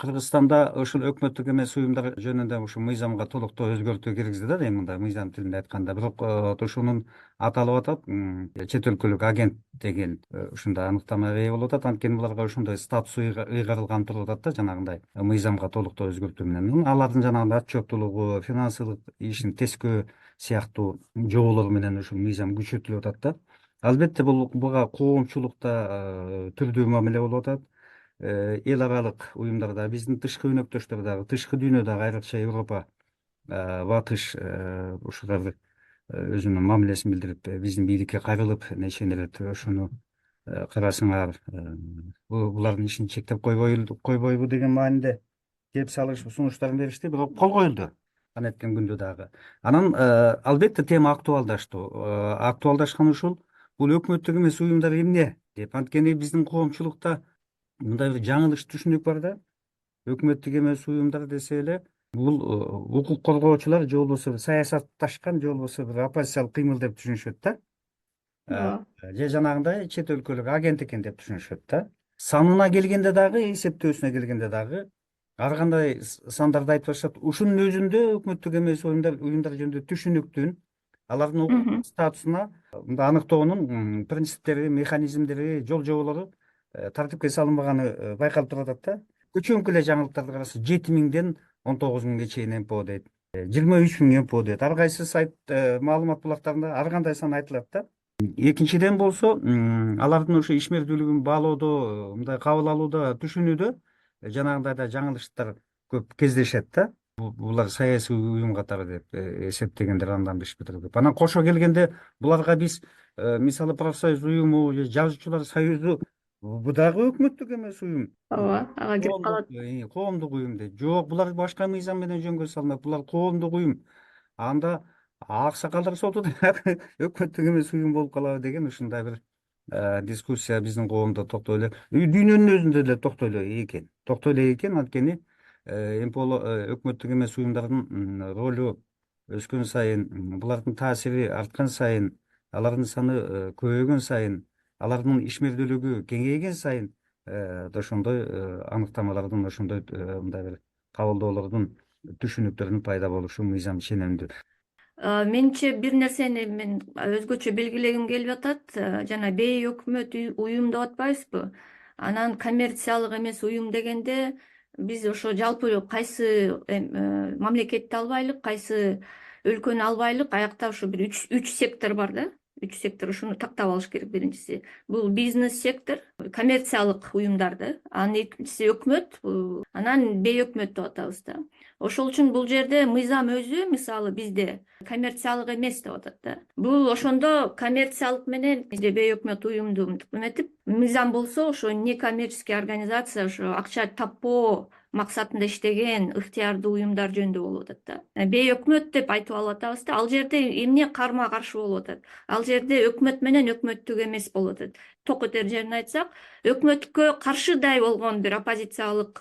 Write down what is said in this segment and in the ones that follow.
Кыргызстанда ушул өкмөттүк эмес уюмдар жөнүндө ушул мыйзамга толуктоо өзгөртүү киргизди да, эми мындай мыйзам тилинде айтканда. Бирок ошонун аталып атат чет өлкөлүк агент деген ушундай аныктамага ээ болуп атат. Анткени буларга ошондой статусу ыйгарылган туруп атат да, жанагындай мыйзамга толуктоо өзгөртүү менен. Алардын жанагындай отчеттуулугу, финансылык ишин тескөө сыяктуу жоболор менен ушул мыйзам күчөтүлүп атат да. Албетте буга коомчулукта түрдүү мамиле болуп атат. Эл аралык уюмдарда, биздин тышкы өнөктөштөр дагы, тышкы дүйнө дагы, айрыкча Европа, Батыш ушулар өзүнүн мамилесин билдирип, биздин бийликке кайрылып, нече ирет ошону карасыңар, булардын ишин чектеп койбойбу деген маанинде келип салыш сунуштарын беришти, бирок кол коюлду канткен күндө дагы. Анан албетте тема актуалдаштı. Актуалдашканы ушул, бул өкмөттүк эмес уюмдар эмне деп. Анткени биздин коомчулукта мындай бир жаңылыш түшүнүк бар да. Өкмөттүк эмес уюмдар десе эле бул укук коргоочулар же болбосо саясатташкан, же болбосо бир оппозициялык кыймыл деп түшүнүшөт да. Ооба. Же жанагындай чет өлкөлүк агент экен деп түшүнүшөт да. Санына келгенде дагы, эсептөөсүнө келгенде дагы ар кандай сандарды айтып атышат. Ушунун өзүндө өкмөттүк эмес уюмдар жөнүндө түшүнүктүн, алардын укук статусуна мындай аныктоонун принциптери, механизмдери, жол жоболору тартипке салынбаганы байкалып туруп атат да. Көчөңкү эле жаңылыктарды караса 7000ден 19000ге чейин МПО дейт. 23000 МПО дейт. Ар кайсы сайт маалымат булактарында ар кандай сан айтылат да. Экинчиден болсо, алардын ошо ишмердүүлүгүн баалоодо, мындай кабыл алууда, түшүнүүдө жанагындай да жаңылыштар көп кездешет да. Булар саясий уюм катары деп эсептегендер андан бешпетир көп. Анан кошо келгенде буларга биз мисалы профсоюз уюму же жазуучулар союзу, бул дагы өкмөттүк эмес уюм. Ооба, ага кирип калат. Коомдук уюм дейт. Жок, булар башка мыйзам менен жөнгө салынат. Булар коомдук уюм. Анда аксакалдар соту өкмөттүк эмес уюм болуп калабы деген ушундай бир дискуссия биздин коомдо токтой эле, дүйнөнүн өзүндө деле токтой эле экен. Токтой эле экен, анткени өкмөттүк эмес уюмдардын ролу өскөн сайын, булардын таасири арткан сайын, алардын саны көбөйгөн сайын, алардын ишмердүүлүгү кеңейген сайын ошондой аныктамалардын, ошондой мындай бир кабылдоолордун, түшүнүктөрдүн пайда болушу мыйзам ченемдүү. Менимче бир нерсени мен өзгөчө белгилегим келип атат. Жана бейөкмөт уюм деп атпайбызбы? Анан коммерциялык эмес уюм дегенде биз ошо жалпы кайсы мамлекетти албайлык, кайсы өлкөнү албайлык, аякта ошо бир үч сектор бар да. 3 сектор, ушуну тактап алыш керек. Биринчиси бул бизнес сектор, коммерциялык уюмдарды, анан экинчиси өкмөт, анан бейөкмөт деп атабыз да. Ошол үчүн бул жерде мыйзам өзү, мисалы бизде коммерциялык эмес деп атат да. Бул ошондо коммерциялык менен бейөкмөт уюмду эметип, мыйзам болсо ошо некоммерческий организация, ошо акча таппоо максатында иштеген ыктыярдуу уюмдар жөнүндө болуп атат да. Бейөкмөт деп айтып алып атабыз да. Ал жерде эмне карма каршы болуп атат? Ал жерде өкмөт менен өкмөттүк эмес болуп атат. Ток өтөр жерин айтсак, өкмөткө каршыдай болгон бир оппозициялык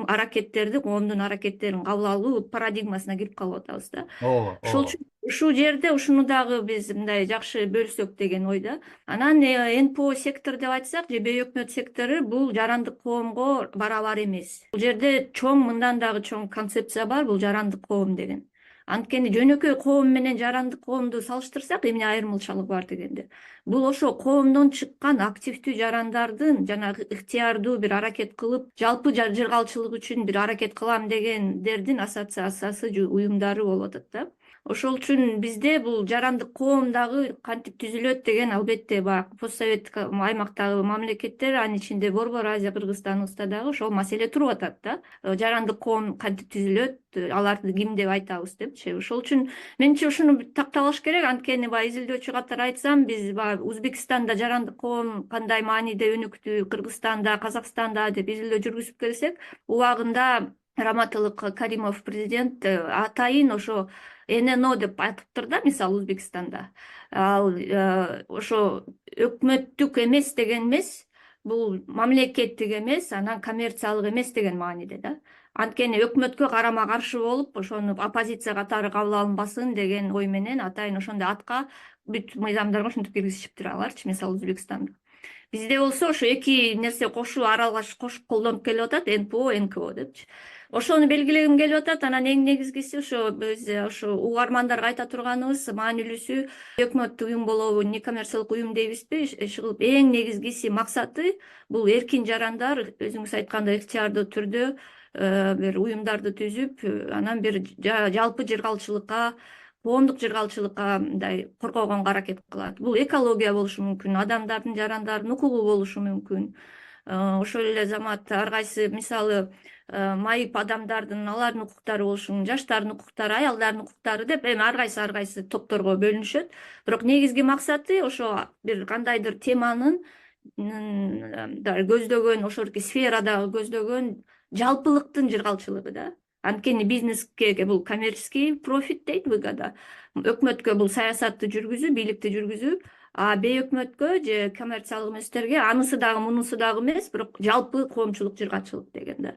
аракеттерди, коомдун аракеттерин кабыл алуу парадигмасына кирип калып атабыз да. Ооба. Ошол үчүн ушул жерде ушуну дагы биз мындай жакшы бөлсөк деген ойда. Анан НПО сектор деп айтсак, же бейөкмөт сектору, бул жарандык коомго барабар эмес. Бул жерде чоң, мындан дагы чоң концепция бар, бул жарандык коом деген. Анткени жөнөкөй коом менен жарандык коомду салыштырсак, эмне айырмачылык бар дегенде, бул ошо коомдон чыккан активдүү жарандардын жанагы ыктыярдуу бир аракет кылып, жалпы жыргалчылык үчүн бир аракет кылам дегендердин ассоциациясы же уюмдары болуп атат да. Ошол үчүн бизде бул жарандык коом дагы кантип түзүлөт деген, албетте баягы постсоветтик аймактагы мамлекеттер, анын ичинде Борбор Азия, Кыргызстаныбызда дагы ошол маселе туруп атат да. Жарандык коом кантип түзүлөт, аларды ким деп айтабыз депчи. Ошол үчүн менимче ушуну тактап алыш керек. Анткени баягы изилдөөчү катары айтсам, биз баягы Өзбекстанда жарандык коом кандай мааниде өнүктү, Кыргызстанда, Казакстанда деп изилдөө жүргүзүп келсек, убагында Раматылык Каримов президент атайын ошо ННО деп айтыптыр да, мисалы Өзбекстанда. Ал ошо өкмөттүк эмес деген эмес, бул мамлекеттик эмес, анан коммерциялык эмес деген мааниде да. Анткени өкмөткө карама каршы болуп, ошону оппозиция катары кабыл алынбасын деген ой менен атайын ошондой атка бүт мыйзамдарга ушинтип киргизишиптир аларчы, мисалы Өзбекстанда. Бизде болсо ошо эки нерсе кошуп аралаш кошуп колдонуп келип атат, НПО, НКО депчи. Ошону белгилегим келип атат. Анан эң негизгиси ошо биз ошо угармандарга айта турганыбыз, маанилүүсү өкмөттүк уюм болобу, некоммерциялык уюм дейбизби, иши кылып эң негизгиси максаты бул эркин жарандар өзүңүз айткандай ыктыярдуу түрдө бир уюмдарды түзүп, анан бир жалпы жыргалчылыкка, коомдук жыргалчылыкка мындай коргогонго аракет кылат. Бул экология болушу мүмкүн, адамдардын, жарандардын укугу болушу мүмкүн. Ошол эле замат ар кайсы мисалы майып адамдардын, алардын укуктары болушу мүмкүн, жаштардын укуктары, аялдардын укуктары деп эми ар кайсы топторго бөлүнүшөт. Бирок негизги максаты ошо бир кандайдыр теманын көздөгөн, ошол сферадагы көздөгөн жалпылыктын жыргалчылыгы да. Анткени бизнеске бул коммерческий профит дейт выгода. Өкмөткө бул саясатты жүргүзүү, бийликти жүргүзүү, а бейөкмөткө же коммерциялык эместерге анысы дагы мунусу дагы эмес, бирок жалпы коомчулук жыргалчылык деген да.